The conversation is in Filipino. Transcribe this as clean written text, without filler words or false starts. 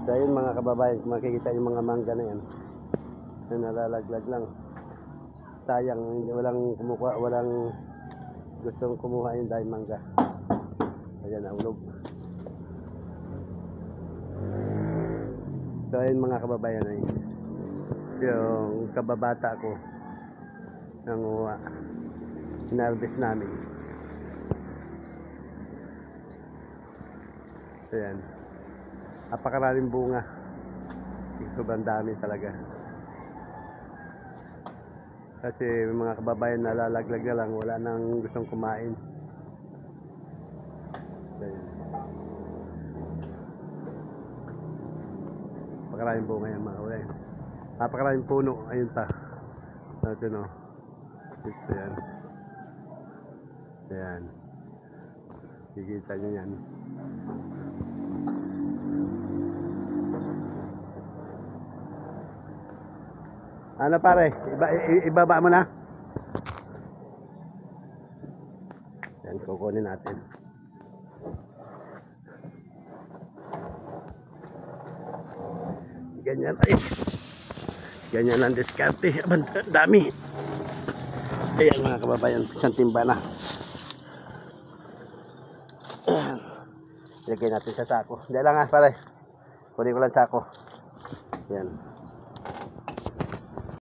So ayun mga kababayan, kung makikita yung mga mangga na yan na nalalaglag lang, sayang, walang kumukuha, walang gustong kumuha yun dahil mangga. Ayan, naulog. So ayun mga kababayan, ay yung kababata ko nanguha, hinarvest namin. So yan, napakaraming bunga, sobrang dami talaga. Kasi mga kababayan nalalaglag na lang, wala nang gustong kumain. So yan, napakaraming bunga yan mga kababayan, napakaraming puno. Ayun pa, ito no, ito yan, ayan, kikita nyo yan. Ano pare, ibaba mo na. Yan, kukunin natin. Ganyan, ay, ganyan ang diskarte. Dami. Ayan mga kababayan, isang timba na. Ayan, ilagay natin sa sako. Diyan lang pare, kunin ko lang sako. Yan.